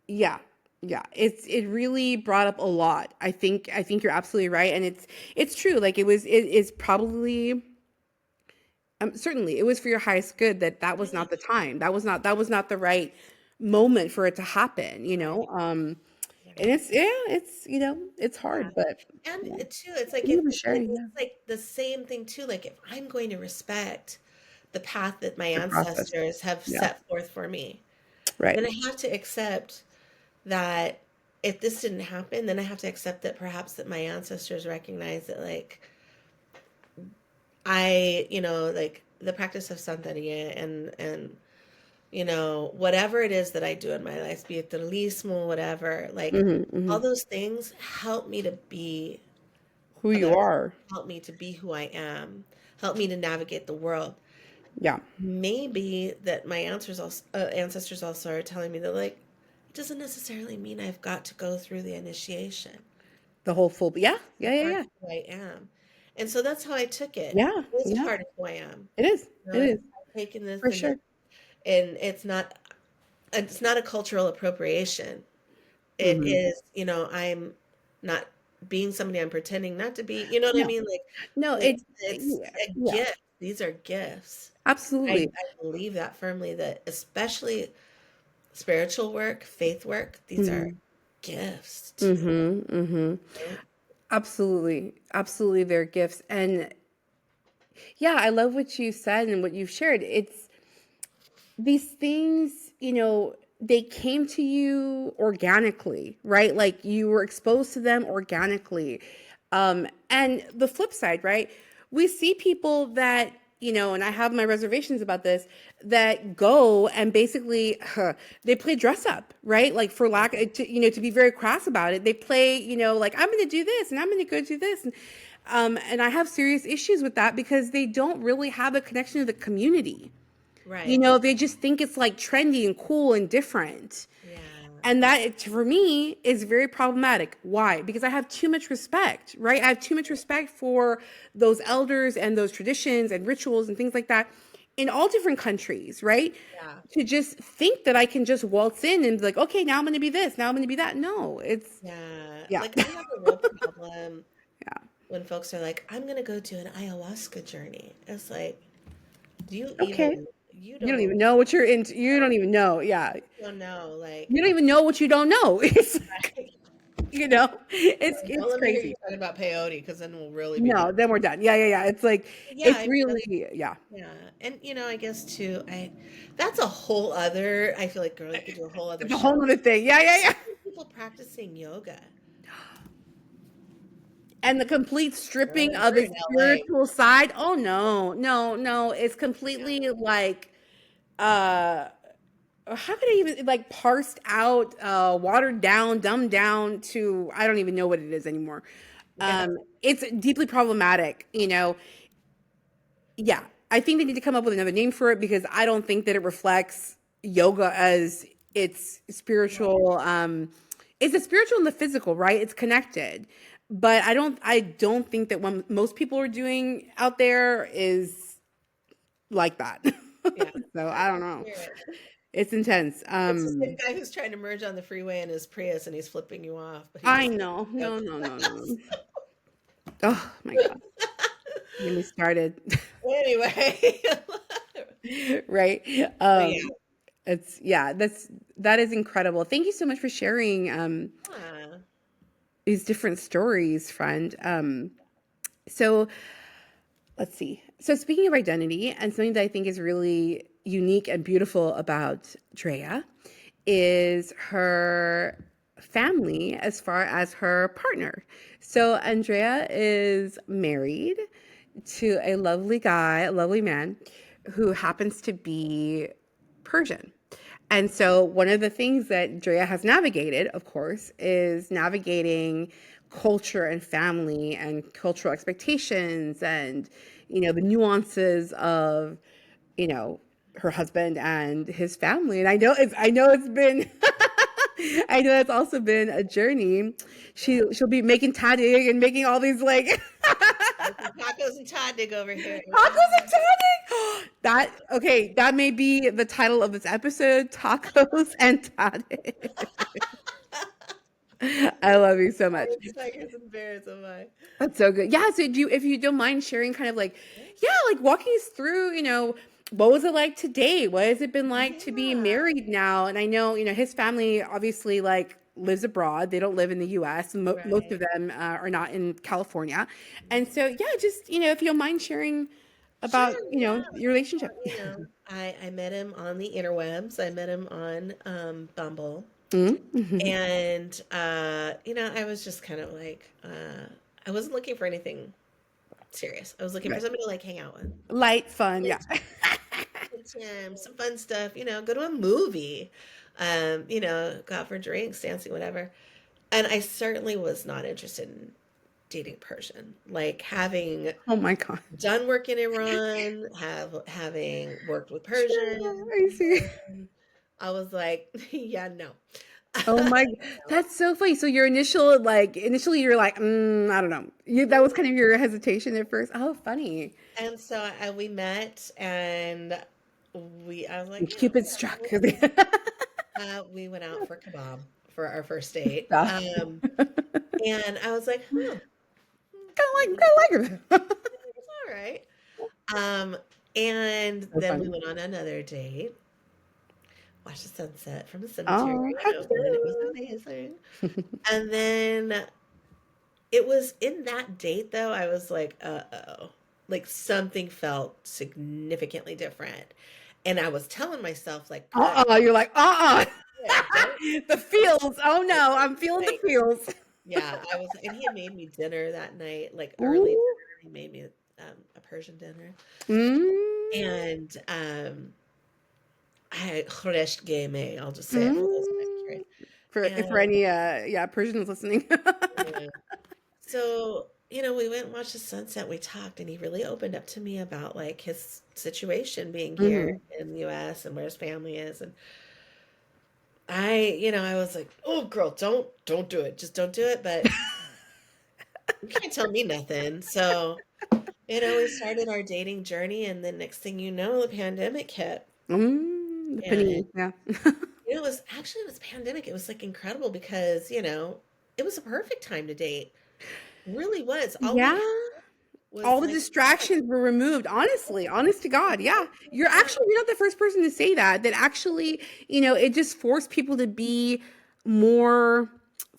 yeah. Yeah, it really brought up a lot. I think you're absolutely right, and it's true. Like it is probably certainly it was for your highest good that was Yeah. not the time. That was not the right moment for it to happen, Right. Yeah. and it's Yeah. hard, but And yeah. too, it's like Thank you for it's sharing. Yeah, like the same thing too. Like if I'm going to respect the path that my the process. ancestors have Yeah, set forth for me, right. then I have to accept that if this didn't happen, then I have to accept that perhaps that my ancestors recognize that like like the practice of Santeria and whatever it is that I do in my life, be it the lismo, whatever, like Hmm. Hmm. all those things help me to be Who a you better, are. help me to be who I am, help me to navigate the world. Yeah, Maybe that my ancestors also are telling me that like it doesn't necessarily mean I've got to go through the initiation. the whole full. Yeah, A yeah, yeah, part yeah, of who I am. And so that's how I took it. yeah, It's a yeah. part of who I am. It is. You know, It is I've taken this for and sure. and it's not a cultural appropriation. It Hmm. is, I'm not being somebody I'm pretending not to be. You know what I No, mean? no. It's Yeah, a yeah, gift. These are gifts. I, absolutely. I believe that firmly that especially spiritual work, faith work, these are Hmm. gifts to you. Hmm. Hmm. Right? Absolutely, absolutely. They're gifts, and yeah, I love what you said and what you've shared. It's these things, they came to you organically, right? Like you were exposed to them organically. And the flip side, right? We see people that, and I have my reservations about this, that go and basically they play dress up, right? Like for lack, to be very crass about it, they play, like I'm going to do this and I'm going to go do this. And I have serious issues with that because they don't really have a connection to the community. Right. They just think it's like trendy and cool and different. Yeah. And that, for me, is very problematic. Why? Because I have too much respect, right? I have too much respect for those elders and those traditions and rituals and things like that in all different countries, right? Yeah. To just think that I can just waltz in and be like, okay, now I'm going to be this, now I'm going to be that. No, Yeah. yeah. Like I have a real problem Yeah. when folks are like, I'm gonna go do an ayahuasca journey. It's like, do you Okay. even you You don't don't even know what you're into. You don't even know. Yeah. don't know, You like don't even know what you don't know. It's, don't it's let me hear you crazy. talking about peyote because then we'll really be deep. No, then we're done. Yeah, yeah, yeah. It's like Yeah, it's really yeah. yeah. And I guess too, that's a whole other I feel like girl, you could do a whole other It's a show. whole other thing. Yeah, yeah, yeah. People practicing yoga. And the complete stripping Girl, of we're the in LA. spiritual side. Oh no, no, no. It's Yeah. completely like uh how could I even like parsed out, watered down, dumbed down to I don't even know what it is anymore. Yeah. It's deeply problematic, Yeah, I think they need to come up with another name for it because I don't think that it reflects yoga as its spiritual. It's a spiritual and the physical, right? It's connected, but I don't think that what most people are doing out there is like that. Yeah. So I I don't can know. hear it. It's intense. It's the same guy who's trying to merge on the freeway in his Prius and he's flipping you off, but he I just know. goes. No, no, no, no. Oh my God. Get me started. Anyway. Right. But yeah. That is incredible. Thank you so much for sharing Ah, these different stories, friend. So let's see. So speaking of identity, and something that I think is really unique and beautiful about Drea is her family as far as her partner. So Andrea is married to a lovely guy, a lovely man who happens to be Persian. And so one of the things that Drea has navigated, of course, is navigating culture and family and cultural expectations and, the nuances of, you know, her husband and his family. And I know it's been I know it's also been a journey. yeah. She'll be making Tahdig and making all these like Making tacos and Tahdig over here. tacos and Tahdig. That okay, that may be the title of this episode, tacos and Tahdig. I love you so much. Tigers and bears, oh my. That's so good. Yeah, so if you don't mind sharing kind of like, yeah, like walking us through, what was it like today? What has it been like to be Yeah, married now? And I know, his family obviously like lives abroad. They don't live in the US. Most of right. them are not in California. And so, yeah, just, if you don't mind sharing about, Sure, yeah. your relationship. I met him on the interwebs. I met him on Bumble. Mm-hmm. And I was just kind of like, I wasn't looking for anything serious. I was looking for Right. somebody to like hang out with. Light fun. Yeah. Good some fun stuff, go to a movie, go out for drinks, dancing, whatever. And I certainly was not interested in dating Persian. Like having Oh my God. done work in Iran, having worked with Persian, I see. I was like, yeah, no. Oh my, that's so funny. So initially you're like, I don't know. That was kind of your hesitation at first. Oh, funny. And so we met, and I was like, yeah, Cupid struck. we went out for kebab for our first date. Stuff. And I was like, huh, Kind maybe of like her. it's all right. Um, and So then we funny. went on another date, watched the sunset from the cemetery Oh, in how Oakland. It was cute. amazing. And then it was in that date, though, I was like, uh-oh. Like something felt significantly different. And I was telling myself, like, girl, You're like, don't the feels. Oh no, I'm feeling the like, feels. yeah, I was, and he had made me dinner that night, like early Ooh. dinner. He made me a Persian dinner. Mm, And I خورشت گیمه. I'll just say it for those who mm. might For And any Persians listening. yeah. So, we went and watched the sunset. We talked, and he really opened up to me about like his situation being here Hmm. in the US and where his family is. And I was like, oh girl, don't do it. Just don't do it. But you can't tell me nothing. So, we started our dating journey, and then next thing you know, the pandemic hit. The And panini, yeah. it was pandemic. It was like incredible because, it was a perfect time to date. Really was. All we Yeah. had was All the like distractions were removed, honestly, honest to God. Yeah. You're not the first person to say that, that actually, it just forced people to be more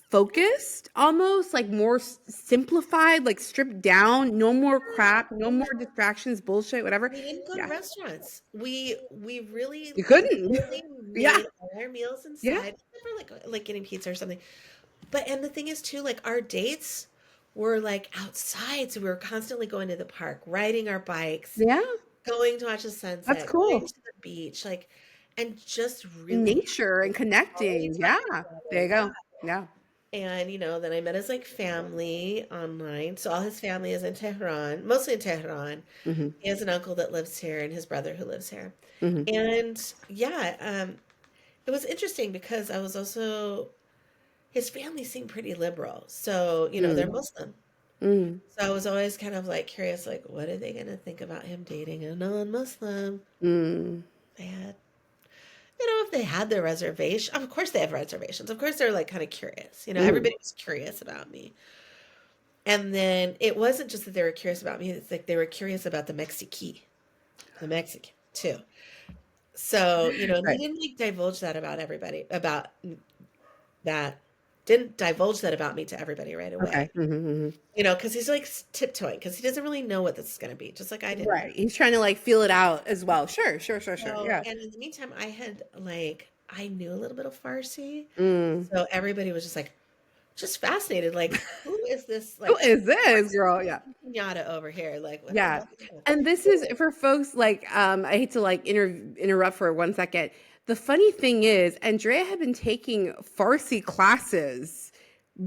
focused, almost like more simplified, like stripped down, no more crap, no more distractions, bullshit, whatever. we didn't go to Yeah. restaurants. We really You couldn't. literally Yeah. made all our meals Yeah. inside, except for like getting pizza or something. But and the thing is too, like our dates were like outside, so we were constantly going to the park, riding our bikes, Yeah. going to watch the That's sunset, going cool. to the beach, like, and just In really nature and quality connecting. time Yeah. There together. you Yeah. go. Yeah. And, then I met his like family online. So all his family is in Tehran, mostly in Tehran. Hmm. He has an uncle that lives here and his brother who lives here. Hmm. And yeah, it was interesting because I was also, his family seemed pretty liberal. So, they're Mm. Muslim. Mm. So I was always kind of like curious, like, what are they going to think about him dating a non-Muslim? Mm. They had, if they had their reservation, of course they have reservations. Of course they're like kind of curious. Mm. Everybody was curious about me. And then it wasn't just that they were curious about me, it's like they were curious about the Mexican too. So, and he Right. didn't like divulge that about everybody, about that, didn't divulge that about me to everybody right Okay. away. Hmm. Because he's like tiptoeing because he doesn't really know what this is going to be, just like I didn't know. Right. He's trying to like feel it out as well. Sure. Sure. Sure. Sure. So, Yeah. and in the meantime, I knew a little bit of Farsi. Mm. So everybody was just like, just fascinated. Like, who is this, Who like, is this girl? Yeah. pinata over here? Like, what the Yeah. hell is this? And this is for folks like I hate to like interrupt for 1 second. The funny thing is, Andrea had been taking Farsi classes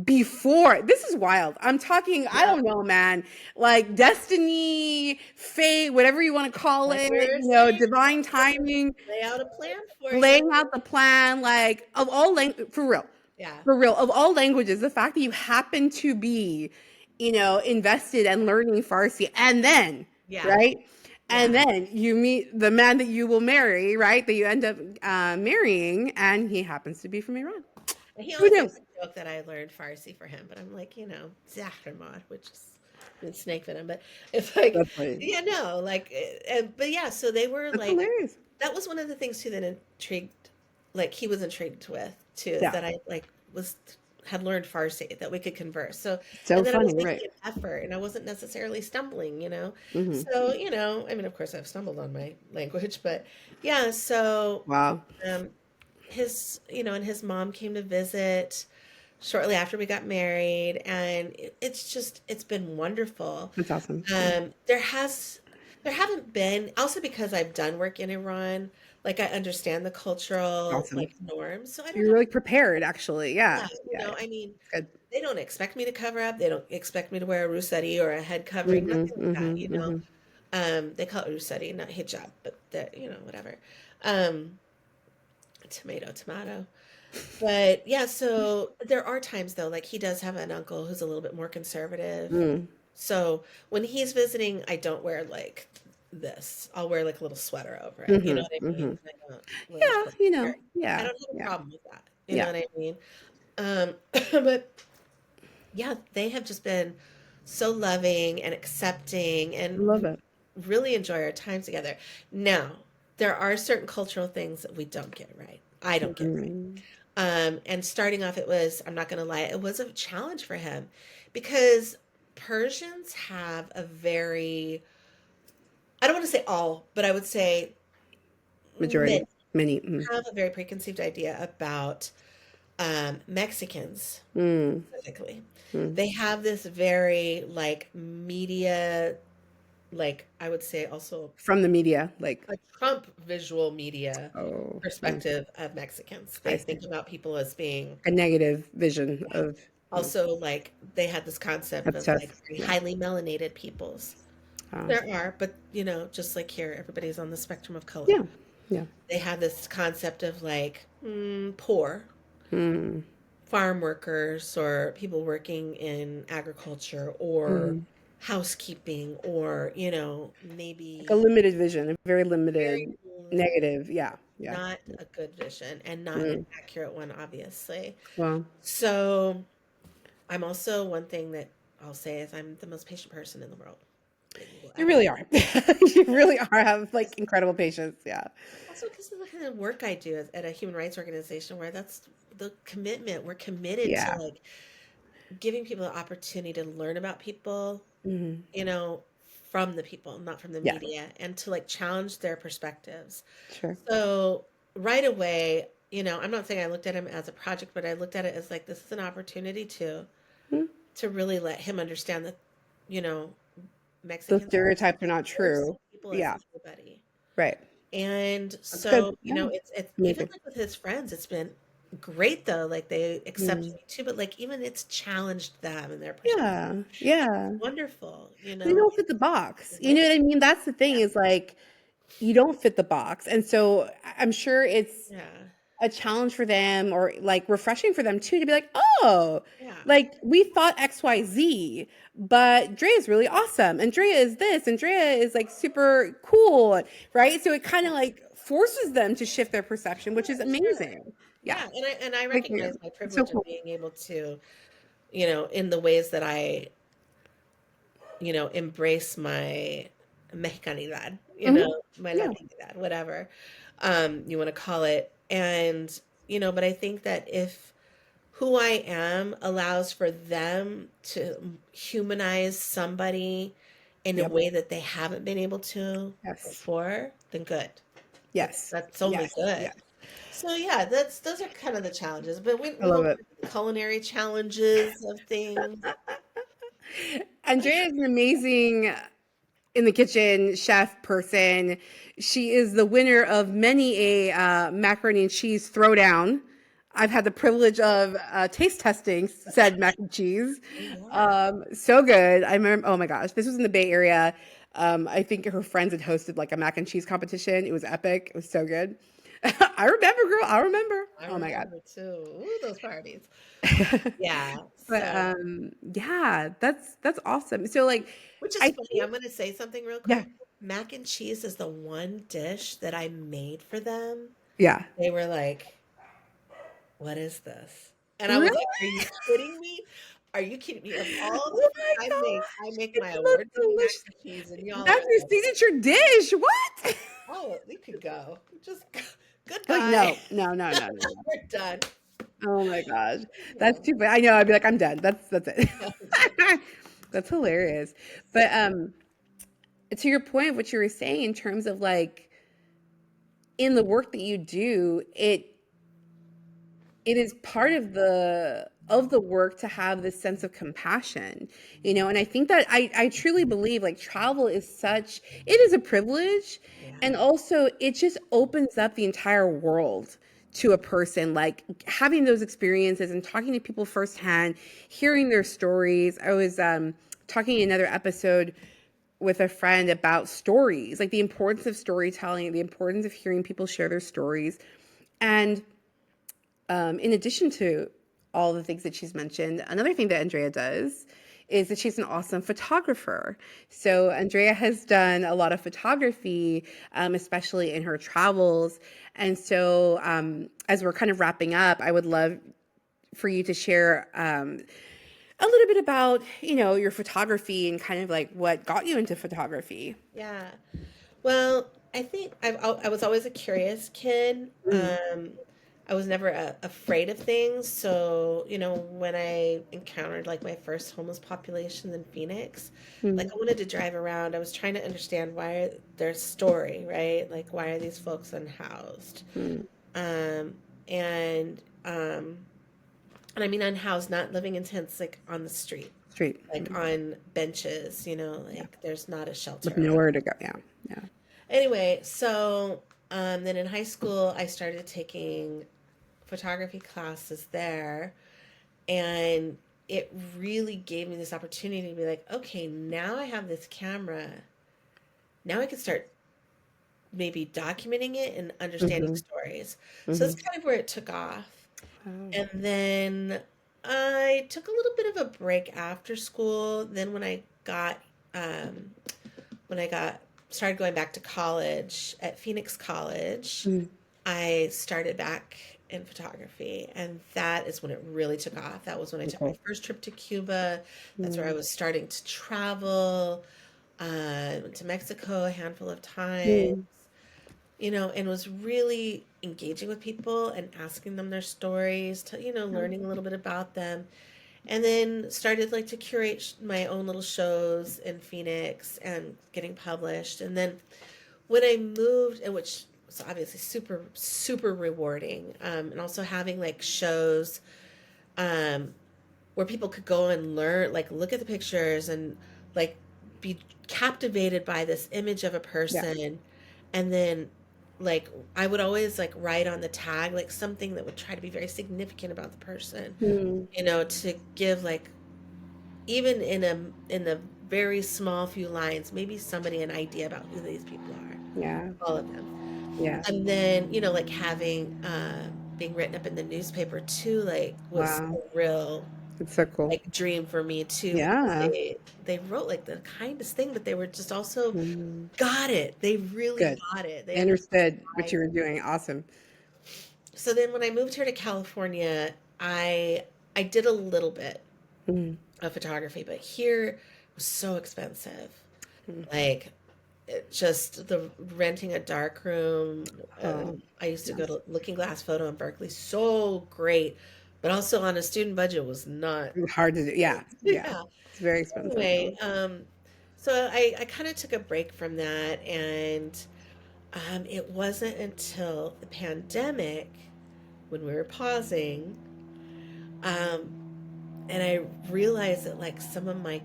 before. This is wild. I'm talking, I Yep. don't know, man, like destiny, fate, whatever you want to call Like it, we were saying, divine God will timing, lay out a plan for you. laying out the plan, like of all language, Yeah. for real, of all languages, the fact that you happen to be, invested and learning Farsi, and then, Yeah. right, and Yeah. then you meet the man that you will marry, right, that you end up marrying, and he happens to be from Iran. And he Who always knew? likes to joke that I learned Farsi for him, but I'm like, Zahramad, which is snake venom, but it's like, That's funny. yeah, no, like, but yeah, so they were That's like, hilarious. that was one of the things too that intrigued, like he was intrigued with too, is Yeah, that I like had learned Farsi, that we could converse. So, so and then I was funny, making right? an effort and I wasn't necessarily stumbling. Hmm. So, I mean, of course I've stumbled on my language, but yeah, so, Wow, um, and his mom came to visit shortly after we got married, and it's been wonderful. that's awesome. Yeah. There haven't been, also because I've done work in Iran, like I understand the cultural Awesome. like norms, so I don't You're have, really prepared, actually. yeah, Yeah, yeah, I mean, yeah. Good. they don't expect me to cover up. They don't expect me to wear a rusari or a head covering, Hmm. nothing like that, Hmm. Hmm. They call it rusari, not hijab, but whatever. Um, tomato. But yeah, so there are times though, like he does have an uncle who's a little bit more conservative. Mm. So when he's visiting, I don't wear like this. I'll wear like a little sweater over it. You know Mhm, what I mean? mhm. I don't wear Yeah, short hair. I yeah, don't have a yeah, problem with that. You know yeah. what I mean? But yeah, they have just been so loving and accepting, I and love we it. really enjoy our time together. Now, there are certain cultural things that we don't get right. I don't get right. Mhm. And starting off, I'm not going to lie, it was a challenge for him because Persians have a very, I don't want to say all, but I would say Majority, many many. Mm. have a very preconceived idea about Mexicans Mm. specifically. Mm. They have this very like media, like I would say also From the media, like, a Trump visual media oh, mm, perspective of Mexicans. They I see. think about people as being, A negative vision of, mm, also like they had this concept that's of tough. like very Yeah. highly melanated peoples. Uh, There are, but just like here, everybody's on the spectrum of color. yeah. Yeah. They have this concept of like poor Mm. farm workers or people working in agriculture or Mm. housekeeping or, Like a maybe limited vision, a very very limited limited, negative. Yeah. Yeah. not a good vision and not an Mm. accurate one, obviously. Well, So I'm also, one thing that I'll say is I'm the most patient person in the world that you will you ever. really are. You really are have like incredible patience. Yeah. Also, because of the kind of work I do at a human rights organization, where that's the commitment. We're committed to Yeah. like giving people the opportunity to learn about people, Hmm. you know, from the people, not from the Yeah. media, and to like challenge their perspectives. Sure. So right away, I'm not saying I looked at him as a project, but I looked at it as like this is an opportunity Mm. to really let him understand that, you know, Those Mexicans are stereotypes are not just true. people as Yeah. everybody. Right. And That's good. so, Yeah, it's even amazing. like with his friends, it's been great though. Like they accepted Mm. me too, but like even it's challenged them and their perspective. Yeah, And yeah. it's wonderful, You don't fit the box. You right? know what I mean? That's the thing Yeah. is like you don't fit the box. And so I'm sure it's Yeah. a challenge for them or like refreshing for them too to be like, oh, Yeah. like we thought XYZ, but Drea is really awesome. And Drea is this, and Drea is like super cool, right? So it kind Yeah. of like forces them to shift their perception, which is Sure. amazing. Yeah. Yeah. And I Like, recognize my it's so privilege of cool. being able to, in the ways that I embrace my mexicanidad, Hmm. my Yeah. Latinidad, whatever you want to call it. And, but I think that if who I am allows for them to humanize somebody in a Yep. way that they haven't been able to Yes. before, then good. That's Yes. that's only Yes. good. Yes. So yeah, those are kind of the challenges, but we, I we love won't it. get into the culinary challenges of things. Andrea is an amazing in the kitchen chef person. She is the winner of many a macaroni and cheese throwdown. I've had the privilege of taste testing said mac and cheese. Oh yeah. So good. I remember, oh my gosh, this was in the Bay Area. I think her friends had hosted like a mac and cheese competition. It was epic. It was so good. I remember, girl. I remember. I Oh my God. remember too. Ooh, those parties. Yeah. But So, yeah, that's awesome. So like, which is I funny. think, I'm going to say something real yeah, quick. Mac and cheese is the one dish that I made for them. yeah. They were like, "What is this?" And I was Really? like, "Are you kidding me? Are you kidding me? Of all Oh dishes my I gosh, make it's my the most award-winning mac delicious. and cheese, and y'all are That's your like, signature dish. What? oh, you could go. Just Like, goodbye. no, no, no, no, no, no. We're done. Oh my gosh, that's No, too bad. I know. I'd be like, I'm done. That's it. no. That's hilarious. But to your point of what you were saying in terms of like in the work that you do, it is part of the work to have this sense of compassion, and I think that I truly believe like travel is such it is a privilege, Yeah. and also it just opens up the entire world to a person, like having those experiences and talking to people firsthand, hearing their stories. I was talking in another episode with a friend about stories, like the importance of storytelling, the importance of hearing people share their stories. And in addition to all the things that she's mentioned, another thing that Andrea does is that she's an awesome photographer. So Andrea has done a lot of photography, especially in her travels. And so as we're kind of wrapping up, I would love for you to share a little bit about, your photography and kind of like what got you into photography. Yeah. Well, I think I was always a curious kid. Mm, I was never afraid of things. So, when I encountered like my first homeless population in Phoenix, like mm, I wanted to drive around. I was trying to understand why their story, right? Like why are these folks unhoused? mm. Um, and and I mean unhoused, not living in tents like on the street, Street. like Mm. on benches, Yeah. like there's not a With shelter around. nowhere to go. Yeah. Yeah. Anyway, so then in high school, I started taking photography classes there, and it really gave me this opportunity to be like, okay, now I have this camera. Now I can start maybe documenting it and understanding Hmm. stories. So that's Hmm. kind of where it took off. Oh. And then I took a little bit of a break after school. Then um, when I got started going back to college at Phoenix College, Mm. I started back in photography, and that is when it really took off. That was when I took my Okay. first trip to Cuba. That's where I Mm. was starting to travel. Went to Mexico a handful of times, Mm. and was really engaging with people and asking them their stories, to, Yeah. learning a little bit about them. And then started like to curate my own little shows in Phoenix and getting published. And then when I moved, and which was obviously super, super rewarding, and also having like shows um, where people could go and learn, like look at the pictures and like be captivated by this image of a Yeah. person, and then like I would always like write on the tag like something that would try to be very significant about the person, Mm, to give like even in a very small few lines, maybe somebody an idea about who these people are, yeah. all of them. Yeah. And then, like having being written up in the newspaper too, like was Wow. a real It's so cool. like dream for me too because Yeah. they wrote like the kindest thing, but they were just also Mm, got it. They really good. got it. They I understood understood what why. you were doing. Awesome. So then when I moved here to California, I did a little bit Mm, of photography, but here was so expensive. mm. Like just the renting a dark room. Oh, I used to go yes. to Looking Glass Photo in Berkeley. So great, but also on a student budget was not. Hard to do. Yeah. Yeah. Yeah. It's very So expensive. anyway, so I kind of took a break from that, and it wasn't until the pandemic when we were pausing, um, and I realized that like some of my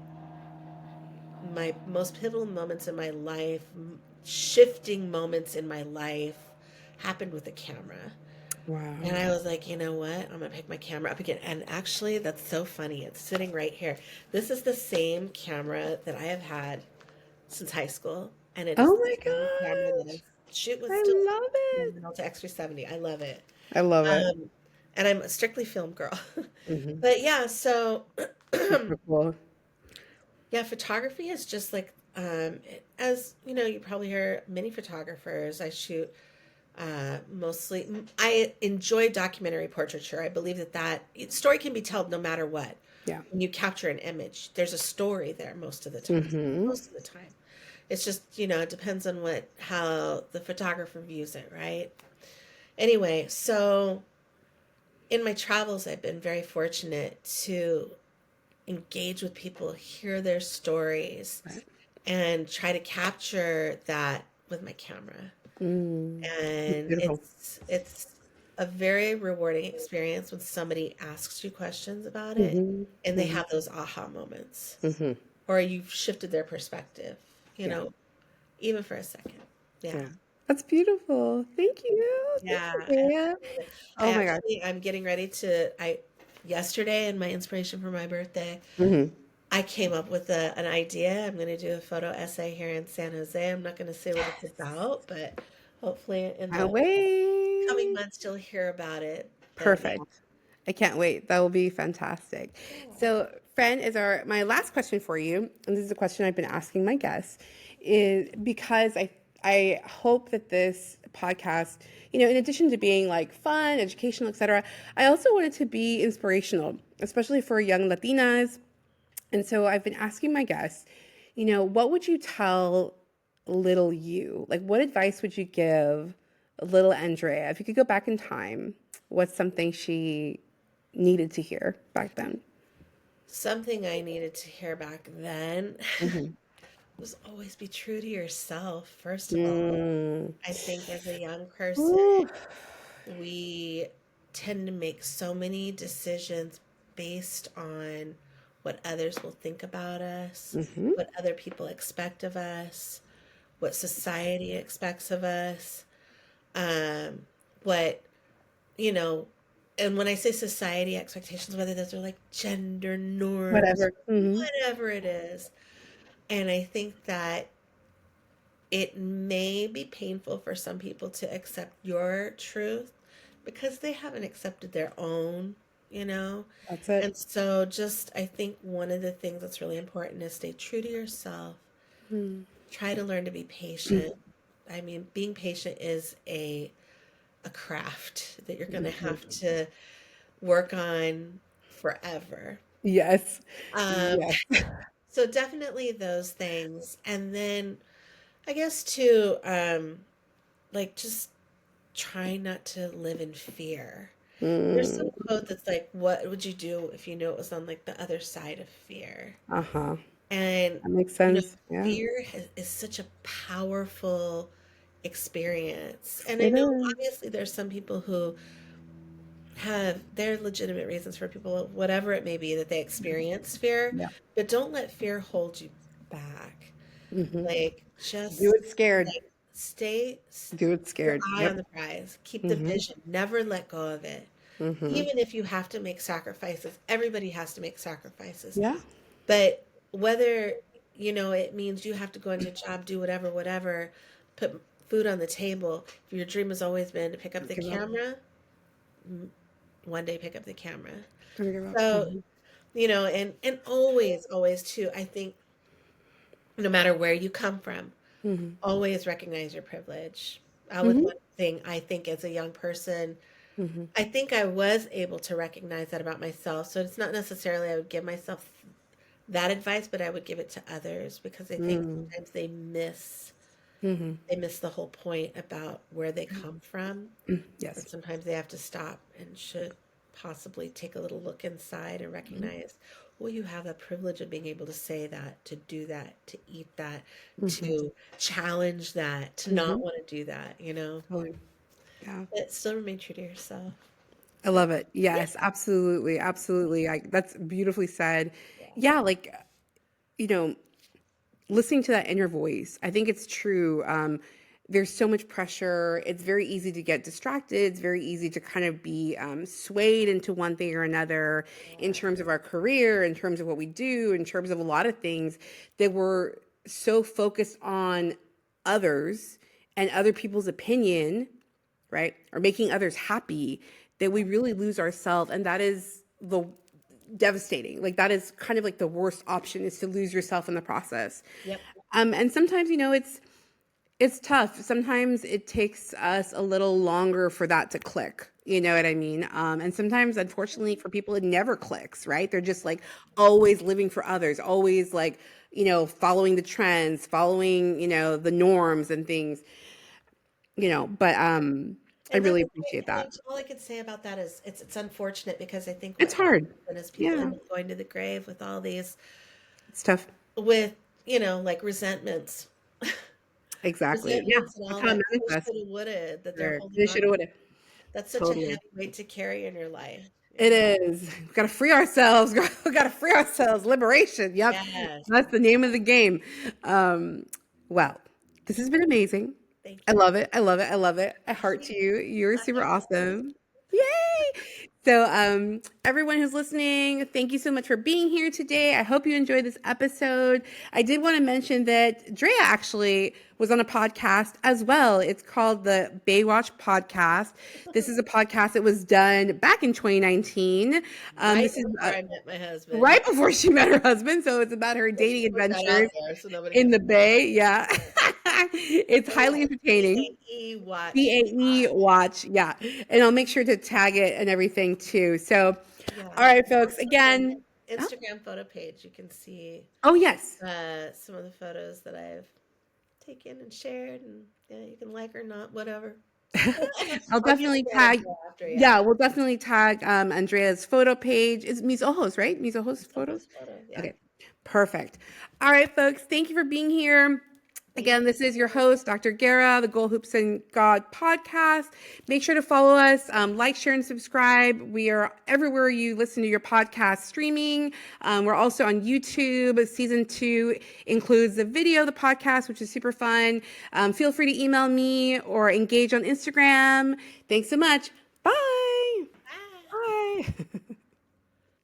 most pivotal moments in my life, shifting moments in my life, happened with the camera. And Wow. I was like, you know what? I'm gonna pick my camera up again. And actually, that's so funny. It's sitting right here. This is the same camera that I have had since high school, and it is Oh the my same camera that gosh. I shoot with I still love it. to X370. I love it. I love it. Um, and I'm a strictly film girl. Hmm. But yeah, so It's so cool. yeah, photography is just like as you probably hear many photographers. I shoot mostly. I enjoy documentary portraiture. I believe that story can be told no matter what. Yeah. When you capture an image, there's a story there most of the time. Hmm. Most of the time, it's just it depends on how the photographer views it, right? Anyway, so in my travels, I've been very fortunate to engage with people, hear their stories, Right. and try to capture that with my camera. Mm. It's And beautiful. it's a very rewarding experience when somebody asks you questions about it Hmm. and they Hmm. have those aha moments Hmm. or you've shifted their perspective, you Yeah. know, even for a second. Yeah. Yeah. That's beautiful. Thank you. Thank Yeah. you, Drea. I Oh my gosh. I'm getting ready to, yesterday and my inspiration for my birthday, Hmm. I came up with an idea. I'm going to do a photo essay here in San Jose. I'm not going to say what it's about, but hopefully in Can't the coming wait. months you'll hear about it. But yeah. Perfect. I can't wait. That will be fantastic. So, friend, is our my last question for you, and this is a question I've been asking my guests, is because I hope that this podcast, in addition to being like fun, educational, etc., I also want it to be inspirational, especially for young Latinas. And so I've been asking my guests, what would you tell little you? Like, what advice would you give little Andrea? If you could go back in time, what's something she needed to hear back then? Something I needed to hear back then Hmm. was always be true to yourself, first of all. Mm. I think as a young person, Ooh. we tend to make so many decisions based on what others will think about us, Hmm. what other people expect of us, what society expects of us, um, what, you know, and when I say society expectations, whether those are like gender norms, Whatever. Hmm. whatever it is. And I think that it may be painful for some people to accept your truth because they haven't accepted their own, you know? That's And it. so, just I think one of the things that's really important is stay true to yourself. Mm. Try to learn to be patient. I mean, being patient is a craft that you're going to have Mhm. to work on forever. Yes. Um, Yes. so definitely those things. And then I guess too, like just try not to live in fear. There's some Mm. quote that's like, what would you do if you knew it was on like the other side of fear? Uh-huh. And, That makes you know, sense. Yeah. is such a powerful experience. And I It know is. obviously there's some people who have their legitimate reasons for people, whatever it may be, that they experience fear, Yeah. but don't let fear hold you back. Hmm. Like, Do just it scared. stay Do it your scared. eye on Yep. the prize. Keep the Mm-hmm. vision. Never let go of it. Mm-hmm. Even if you have to make sacrifices, everybody has to make sacrifices. Yeah. But whether, it means you have to go into a job, do whatever, whatever, put food on the table. If your dream has always been to pick up Don't the give up. camera, one day pick up the camera. Don't give up. So, Mm-hmm. and always, always too, I think no matter where you come from, Mm-hmm. always recognize your privilege. I was Mm-hmm. one thing I think as a young person, Mm-hmm. I think I was able to recognize that about myself. So it's not necessarily I would give myself that advice, but I would give it to others because I think sometimes Mm-hmm. they miss the whole point about where they come from. Mm-hmm. And Yes. sometimes they have to stop and should possibly take a little look inside and recognize, well, you have the privilege of being able to say that, to do that, to eat that, Mm-hmm. to challenge that, to Mm-hmm. not want to do that. Totally. Yeah. But still remain true to yourself. I Yeah. love it. Yes, absolutely. Absolutely. That's beautifully said. Yeah. Yeah, like, you know, listening to that inner voice, I think it's true. There's so much pressure. It's very easy to get distracted. It's very easy to kind of be swayed into one thing or another in terms of our career, in terms of what we do, in terms of a lot of things that we're so focused on others and other people's opinion, right? Or making others happy that we really lose ourselves. And that is the devastating. Like that is kind of like the worst option is to lose yourself in the process. Yep. And sometimes, it's tough. Sometimes it takes us a little longer for that to click. You know what I mean? And sometimes, unfortunately, for people, it never clicks, right? They're just like always living for others, always like, following the trends, following, the norms and things, but I And that's really okay. appreciate that. All I could say about that is it's unfortunate because I think what It's hard. happens is people Yeah, end up going to the grave with all these it's tough. with, like resentments. Exactly. Yeah, Resentments and that's all how it that manifests. shoulda, woulda that they're Or holding they on shoulda, to. woulda. That's such a heavy Totally. weight to carry in your life. It is. We gotta free ourselves. We gotta free ourselves. Liberation. Yep. Yes. That's the name of the game. Um, well, this has been amazing. Thank I you. love it. I love it. I love it. I heart to you. You're super awesome. Yay! So, everyone who's listening, thank you so much for being here today. I hope you enjoyed this episode. I did want to mention that Drea actually was on a podcast as well. It's called the Baywatch Podcast. This is a podcast that was done back in 2019. Right This is before I met my husband. right before she met her husband. So it's about her I should dating put that out adventures there so nobody in gets the Bay. Yeah. It's highly entertaining. BAE watch. BAE watch. Yeah. And I'll make sure to tag it and everything too. So, Yeah. all right, folks. Also on my Again, oh, Instagram photo page, you can see oh yes. some of the photos that I've taken and shared, and yeah, you can like or not, whatever. I'll I'll get definitely to that tag. info after, yeah. Yeah, we'll definitely tag Andrea's photo page. It's Mizoho's, right? Mizoho's So photos. those photos, yeah. Okay, perfect. All right, folks. Thank you for being here. Thank Again, this is your host, Dr. Guerra, the Goal Hoops and God podcast. Make sure to follow us, like, share, and subscribe. We are everywhere you listen to your podcast streaming. We're also on YouTube. Season 2 includes the video of the podcast, which is super fun. Feel free to email me or engage on Instagram. Thanks so much. Bye. you. Bye. Bye.